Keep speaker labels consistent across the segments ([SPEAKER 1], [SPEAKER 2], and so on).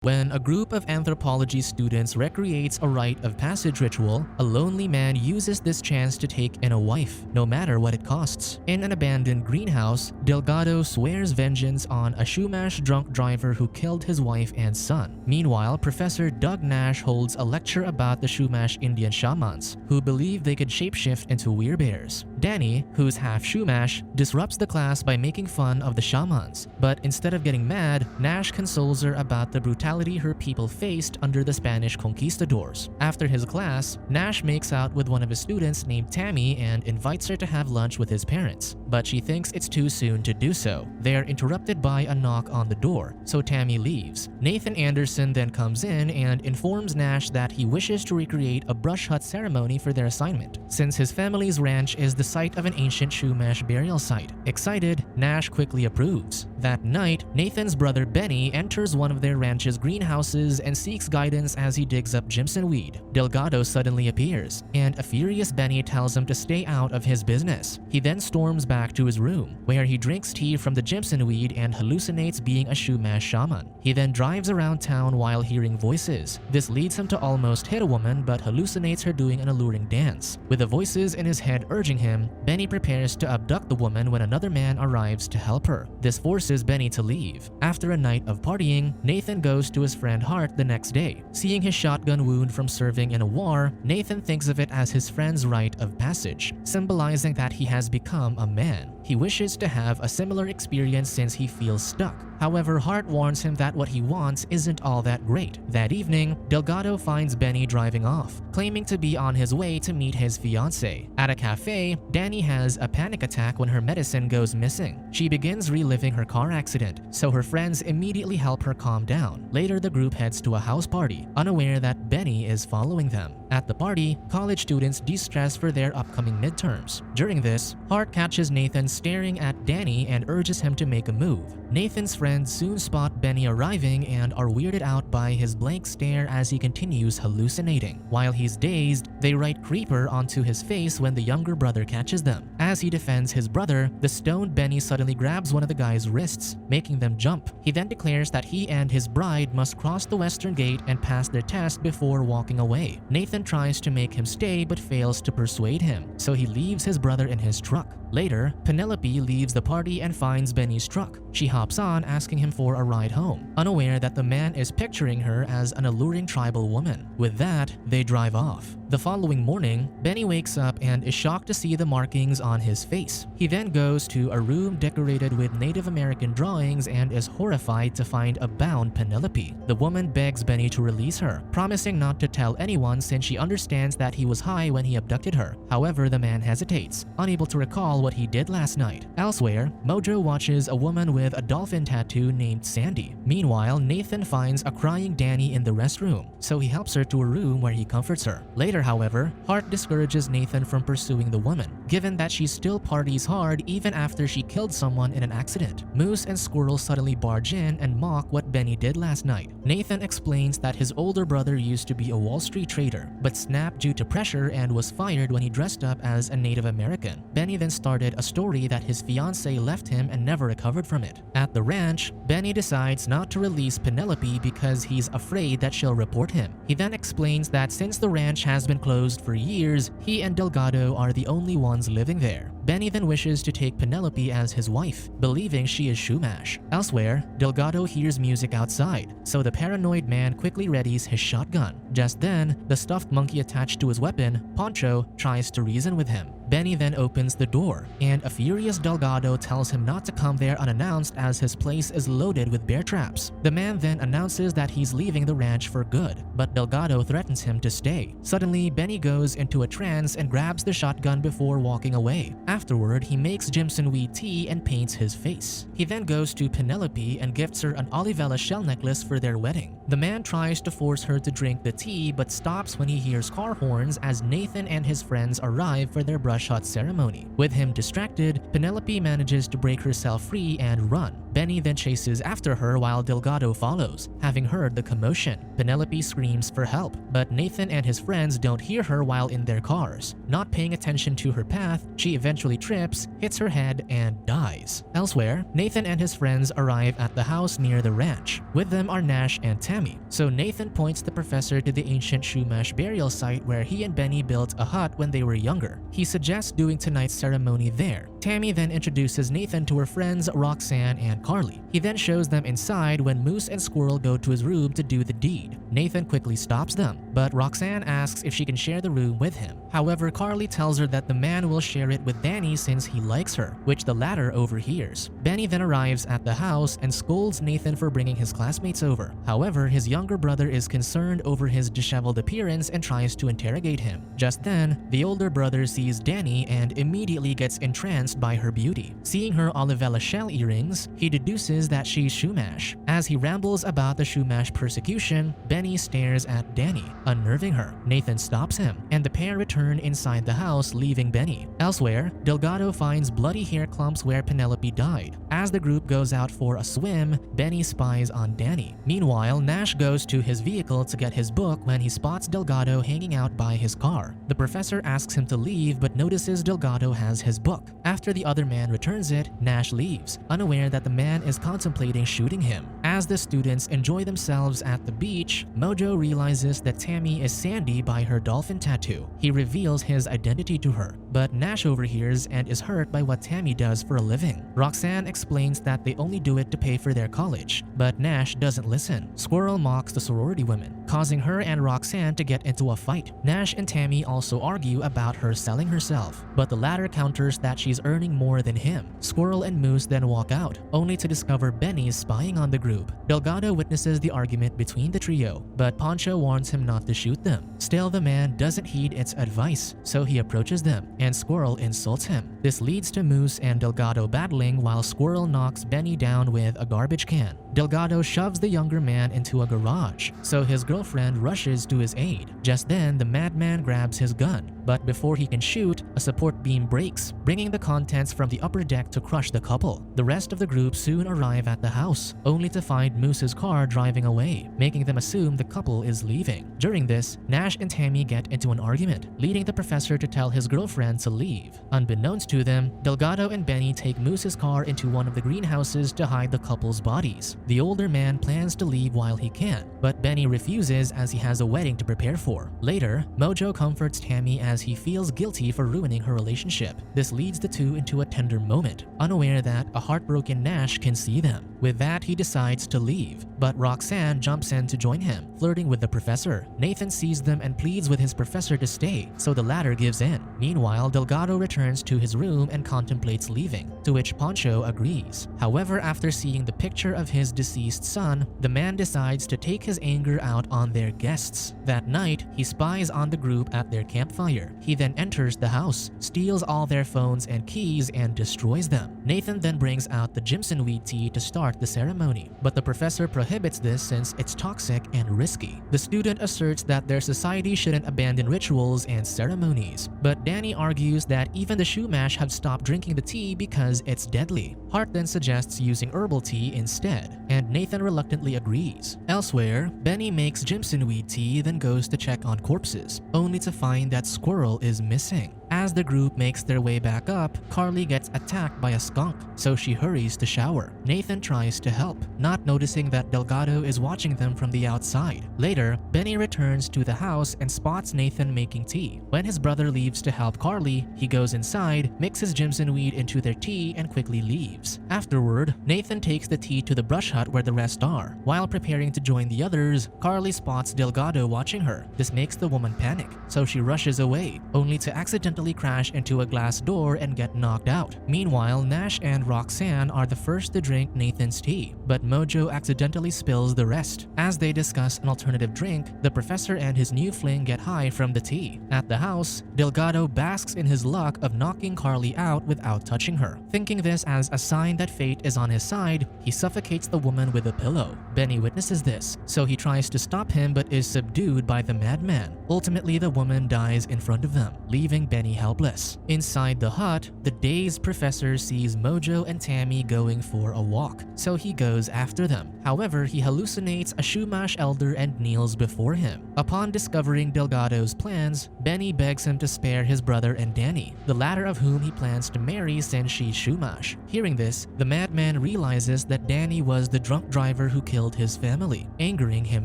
[SPEAKER 1] When a group of anthropology students recreates a rite of passage ritual, a lonely man uses this chance to take in a wife, no matter what it costs. In an abandoned greenhouse, Delgado swears vengeance on a Chumash drunk driver who killed his wife and son. Meanwhile, Professor Doug Nash holds a lecture about the Chumash Indian shamans, who believe they could shapeshift into werebears. Dani, who's half Chumash, disrupts the class by making fun of the shamans, but instead of getting mad, Nash consoles her about the brutality her people faced under the Spanish conquistadors. After his class, Nash makes out with one of his students named Tammy and invites her to have lunch with his parents, but she thinks it's too soon to do so. They are interrupted by a knock on the door, so Tammy leaves. Nathan Anderson then comes in and informs Nash that he wishes to recreate a brush hut ceremony for their assignment, since his family's ranch is the site of an ancient Chumash burial site. Excited, Nash quickly approves. That night, Nathan's brother Benny enters one of their ranch's greenhouses and seeks guidance as he digs up Jimson weed. Delgado suddenly appears, and a furious Benny tells him to stay out of his business. He then storms back to his room, where he drinks tea from the Jimson weed and hallucinates being a Chumash shaman. He then drives around town while hearing voices. This leads him to almost hit a woman, but hallucinates her doing an alluring dance. With the voices in his head urging him, Benny prepares to abduct the woman when another man arrives to help her. This forces Benny to leave. After a night of partying, Nathan goes to his friend Hart the next day. Seeing his shotgun wound from serving in a war, Nathan thinks of it as his friend's rite of passage, symbolizing that he has become a man. He wishes to have a similar experience since he feels stuck. However, Hart warns him that what he wants isn't all that great. That evening, Delgado finds Benny driving off, claiming to be on his way to meet his fiancée. At a cafe, Dani has a panic attack when her medicine goes missing. She begins reliving her car accident, so her friends immediately help her calm down. Later, the group heads to a house party, unaware that Benny is following them. At the party, college students de-stress for their upcoming midterms. During this, Hart catches Nathan staring at Dani and urges him to make a move. Nathan's friends soon spot Benny arriving and are weirded out by his blank stare as he continues hallucinating. While he's dazed, they write creeper onto his face when the younger brother catches them. As he defends his brother, the stoned Benny suddenly grabs one of the guy's wrists, making them jump. He then declares that he and his bride must cross the western gate and pass their test before walking away. Nathan tries to make him stay but fails to persuade him, so he leaves his brother in his truck. Later, Penelope leaves the party and finds Benny's truck. She hops on, asking him for a ride home, unaware that the man is picturing her as an alluring tribal woman. With that, they drive off. The following morning, Benny wakes up and is shocked to see the markings on his face. He then goes to a room decorated with Native American drawings and is horrified to find a bound Penelope. The woman begs Benny to release her, promising not to tell anyone since she understands that he was high when he abducted her. However, the man hesitates, unable to recall what he did last night. Elsewhere, Mojo watches a woman with a dolphin tattoo named Sandy. Meanwhile, Nathan finds a crying Dani in the restroom, so he helps her to a room where he comforts her. Later, however, Hart discourages Nathan from pursuing the woman, given that she still parties hard even after she killed someone in an accident. Moose and Squirrel suddenly barge in and mock what Benny did last night. Nathan explains that his older brother used to be a Wall Street trader, but snapped due to pressure and was fired when he dressed up as a Native American. Benny then started a story that his fiancée left him and never recovered from it. At the ranch, Benny decides not to release Penelope because he's afraid that she'll report him. He then explains that since the ranch has been closed for years, he and Delgado are the only ones living there. Benny then wishes to take Penelope as his wife, believing she is Chumash. Elsewhere, Delgado hears music outside, so the paranoid man quickly readies his shotgun. Just then, the stuffed monkey attached to his weapon, Poncho, tries to reason with him. Benny then opens the door, and a furious Delgado tells him not to come there unannounced as his place is loaded with bear traps. The man then announces that he's leaving the ranch for good, but Delgado threatens him to stay. Suddenly, Benny goes into a trance and grabs the shotgun before walking away. Afterward, he makes Jimson weed tea and paints his face. He then goes to Penelope and gifts her an Olivella shell necklace for their wedding. The man tries to force her to drink the tea but stops when he hears car horns as Nathan and his friends arrive for their brush hut ceremony. With him distracted, Penelope manages to break herself free and run. Benny then chases after her while Delgado follows, having heard the commotion. Penelope screams for help, but Nathan and his friends don't hear her while in their cars. Not paying attention to her path, she eventually eventually trips, hits her head, and dies. Elsewhere, Nathan and his friends arrive at the house near the ranch. With them are Nash and Tammy. So Nathan points the professor to the ancient Chumash burial site where he and Benny built a hut when they were younger. He suggests doing tonight's ceremony there. Tammy then introduces Nathan to her friends Roxanne and Carly. He then shows them inside when Moose and Squirrel go to his room to do the deed. Nathan quickly stops them, but Roxanne asks if she can share the room with him. However, Carly tells her that the man will share it with Dani since he likes her, which the latter overhears. Benny then arrives at the house and scolds Nathan for bringing his classmates over. However, his younger brother is concerned over his disheveled appearance and tries to interrogate him. Just then, the older brother sees Dani and immediately gets entranced by her beauty. Seeing her Olivella shell earrings, he deduces that she's Chumash. As he rambles about the Chumash persecution, Benny stares at Dani, unnerving her. Nathan stops him, and the pair return inside the house, leaving Benny. Elsewhere, Delgado finds bloody hair clumps where Penelope died. As the group goes out for a swim, Benny spies on Dani. Meanwhile, Nash goes to his vehicle to get his book when he spots Delgado hanging out by his car. The professor asks him to leave but notices Delgado has his book. After the other man returns it, Nash leaves, unaware that the man is contemplating shooting him. As the students enjoy themselves at the beach, Mojo realizes that Tammy is Sandy by her dolphin tattoo. He reveals his identity to her, but Nash overhears and is hurt by what Tammy does for a living. Roxanne explains that they only do it to pay for their college, but Nash doesn't listen. Squirrel mocks the sorority women, causing her and Roxanne to get into a fight. Nash and Tammy also argue about her selling herself, but the latter counters that she's earning more than him. Squirrel and Moose then walk out, only to discover Benny spying on the group. Delgado witnesses the argument between the trio, but Poncho warns him not to shoot them. Still, the man doesn't heed its advice, so he approaches them, and Squirrel insults him. This leads to Moose and Delgado battling while Squirrel knocks Benny down with a garbage can. Delgado shoves the younger man into a garage, so his girlfriend rushes to his aid. Just then, the madman grabs his gun, but before he can shoot, a support beam breaks, bringing the contents from the upper deck to crush the couple. The rest of the group soon arrive at the house, only to find Moose's car driving away, making them assume the couple is leaving. During this, Nash and Tammy get into an argument, leading the professor to tell his girlfriend to leave. Unbeknownst to them, Delgado and Benny take Moose's car into one of the greenhouses to hide the couple's bodies. The older man plans to leave while he can, but Benny refuses as he has a wedding to prepare for. Later, Mojo comforts Tammy as he feels guilty for ruining her relationship. This leads the two into a tender moment, unaware that a heartbroken Nash can see them. With that, he decides to leave, but Roxanne jumps in to join him, flirting with the professor. Nathan sees them and pleads with his professor to stay, so the latter gives in. Meanwhile, Delgado returns to his room and contemplates leaving, to which Poncho agrees. However, after seeing the picture of his deceased son, the man decides to take his anger out on their guests. That night, he spies on the group at their campfire. He then enters the house, steals all their phones and keys, and destroys them. Nathan then brings out the Jimson weed tea to start the ceremony, but the professor prohibits this since it's toxic and risky. The student asserts that their society shouldn't abandon rituals and ceremonies, but Dani argues that even the Chumash have stopped drinking the tea because it's deadly. Hart then suggests using herbal tea instead, and Nathan reluctantly agrees. Elsewhere, Benny makes Jimson weed tea, then goes to check on corpses, only to find that Squirrel is missing. As the group makes their way back up, Carly gets attacked by a skunk, so she hurries to shower. Nathan tries to help, not noticing that Delgado is watching them from the outside. Later, Benny returns to the house and spots Nathan making tea. When his brother leaves to help Carly, he goes inside, mixes Jimson weed into their tea, and quickly leaves. Afterward, Nathan takes the tea to the brush hut where the rest are. While preparing to join the others, Carly spots Delgado watching her. This makes the woman panic, so she rushes away, only to accidentally crash into a glass door and get knocked out. Meanwhile, Nash and Roxanne are the first to drink Nathan's tea, but Mojo accidentally spills the rest. As they discuss an alternative drink, the professor and his new fling get high from the tea. At the house, Delgado basks in his luck of knocking Carly out without touching her. Thinking this as a sign that fate is on his side, he suffocates the woman with a pillow. Benny witnesses this, so he tries to stop him but is subdued by the madman. Ultimately, the woman dies in front of them, leaving Benny helpless. Inside the hut, the dazed professor sees Mojo and Tammy going for a walk, so he goes after them. However, he hallucinates a Chumash elder and kneels before him. Upon discovering Delgado's plans, Benny begs him to spare his brother and Dani, the latter of whom he plans to marry since she's Chumash. Hearing this, the madman realizes that Dani was the drunk driver who killed his family, angering him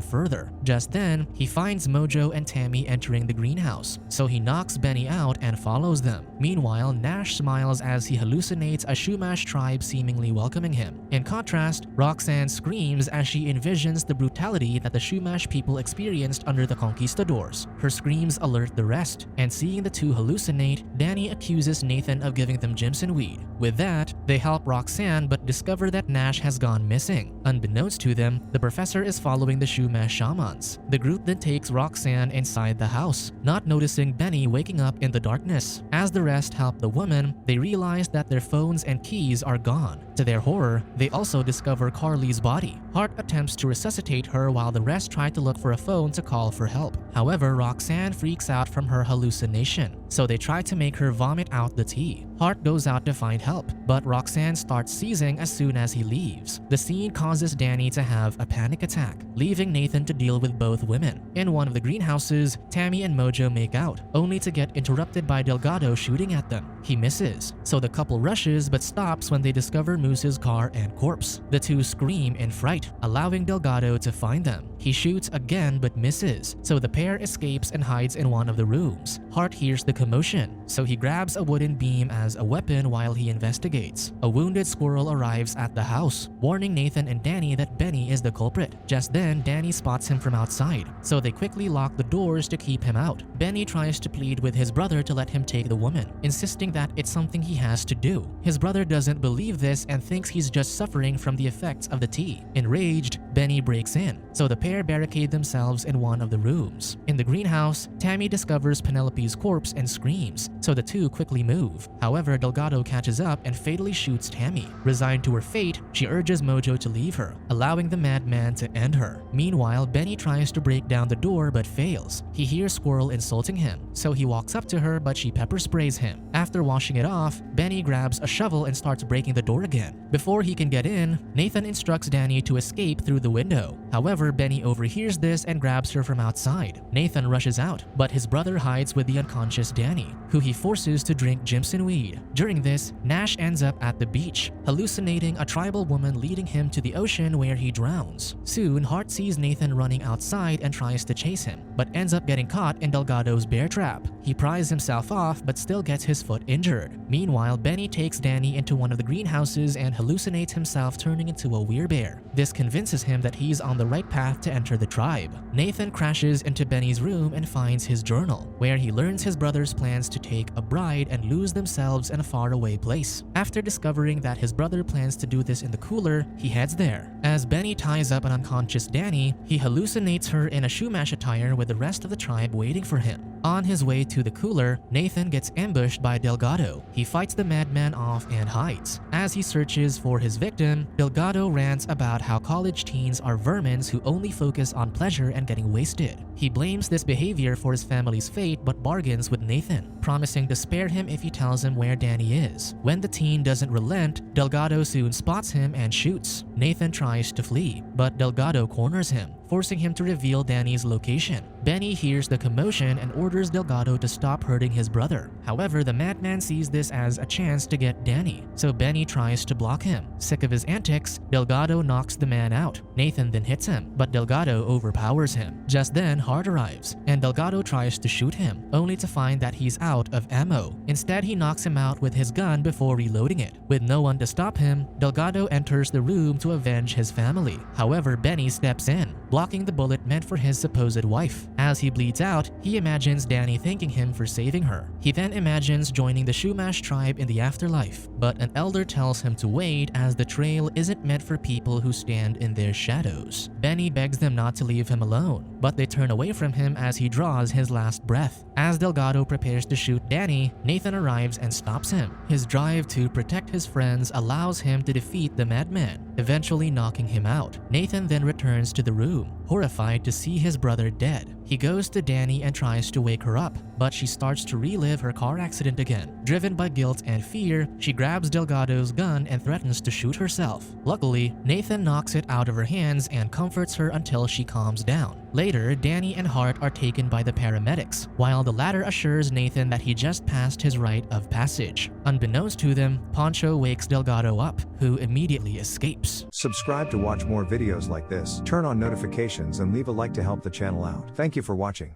[SPEAKER 1] further. Just then, he finds Mojo and Tammy entering the greenhouse, so he knocks Benny out and follows them. Meanwhile, Nash smiles as he hallucinates a Chumash tribe seemingly welcoming him. In contrast, Roxanne screams as she envisions the brutality that the Chumash people experienced under the conquistadors. Her screams alert the rest, and seeing the two hallucinate, Dani accuses Nathan of giving them Jimson weed. With that, they help Roxanne but discover that Nash has gone missing. Unbeknownst to them, the professor is following the Chumash shamans. The group then takes Roxanne inside the house, not noticing Benny waking up in the darkness. As the rest help the woman, they realize that their phones and keys are gone. To their horror, they also discover Carly's body. Hart attempts to resuscitate her while the rest try to look for a phone to call for help. However, Roxanne freaks out from her hallucination, so they try to make her vomit out the tea. Hart goes out to find help, but Roxanne starts seizing as soon as he leaves. The scene causes Dani to have a panic attack, leaving Nathan to deal with both women. In one of the greenhouses, Tammy and Mojo make out, only to get interrupted by Delgado shooting at them. He misses, so the couple rushes but stops when they discover Moose's car and corpse. The two scream in fright, allowing Delgado to find them. He shoots again but misses, so the pair escapes and hides in one of the rooms. Hart hears the commotion, so he grabs a wooden beam as a weapon while he investigates. A wounded squirrel arrives at the house, warning Nathan and Dani that Benny is the culprit. Just then, Dani spots him from outside, so they quickly lock the doors to keep him out. Benny tries to plead with his brother to let him take the woman, insisting that it's something he has to do. His brother doesn't believe this and thinks he's just suffering from the effects of the tea. Enraged, Benny breaks in, so the pair barricade themselves in one of the rooms. In the greenhouse, Tammy discovers Penelope's corpse and screams, so the two quickly move. However, Delgado catches up and fatally shoots Tammy. Resigned to her fate, she urges Mojo to leave her, allowing the madman to end her. Meanwhile, Benny tries to break down the door but fails. He hears Squirrel insulting him, so he walks up to her but she pepper sprays him. After washing it off, Benny grabs a shovel and starts breaking the door again. Before he can get in, Nathan instructs Dani to escape through the window. However, Benny overhears this and grabs her from outside. Nathan rushes out, but his brother hides with the unconscious Dani, who he forces to drink Jimson weed. During this, Nash ends up at the beach, hallucinating a tribal woman leading him to the ocean where he drowns. Soon, Hart sees Nathan running outside and tries to chase him, but ends up getting caught in Delgado's bear trap. He pries himself off but still gets his foot injured. Meanwhile, Benny takes Dani into one of the greenhouses and hallucinates himself turning into a werebear. This convinces him that he's on the right path to enter the tribe. Nathan crashes into Benny's room and finds his journal, where he learns his brother's plans to take a bride and lose themselves in a faraway place. After discovering that his brother plans to do this in the cooler, he heads there. As Benny ties up an unconscious Dani, he hallucinates her in a Chumash attire with the rest of the tribe waiting for him. On his way to the cooler, Nathan gets ambushed by Delgado. He fights the madman off and hides. As he searches for his victim, Delgado rants about how college teens are vermins who only focus on pleasure and getting wasted. He blames this behavior for his family's fate but bargains with Nathan, promising to spare him if he tells him where Dani is. When the teen doesn't relent, Delgado soon spots him and shoots. Nathan tries to flee, but Delgado corners him, forcing him to reveal Dani's location. Benny hears the commotion and orders Delgado to stop hurting his brother. However, the madman sees this as a chance to get Dani, so Benny tries to block him. Sick of his antics, Delgado knocks the man out. Nathan then hits him, but Delgado overpowers him. Just then, Hart arrives, and Delgado tries to shoot him, only to find that he's out of ammo. Instead, he knocks him out with his gun before reloading it. With no one to stop him, Delgado enters the room to avenge his family. However, Benny steps in. blocking the bullet meant for his supposed wife. As he bleeds out, he imagines Dani thanking him for saving her. He then imagines joining the Chumash tribe in the afterlife, but an elder tells him to wait as the trail isn't meant for people who stand in their shadows. Benny begs them not to leave him alone, but they turn away from him as he draws his last breath. As Delgado prepares to shoot Dani, Nathan arrives and stops him. His drive to protect his friends allows him to defeat the madman, eventually knocking him out. Nathan then returns to the room, horrified to see his brother dead. He goes to Dani and tries to wake her up, but she starts to relive her car accident again. Driven by guilt and fear, she grabs Delgado's gun and threatens to shoot herself. Luckily, Nathan knocks it out of her hands and comforts her until she calms down. Later, Dani and Hart are taken by the paramedics, while the latter assures Nathan that he just passed his rite of passage. Unbeknownst to them, Poncho wakes Delgado up, who immediately escapes.
[SPEAKER 2] Subscribe to watch more videos like this, turn on notifications and leave a like to help the channel out. Thank you for watching.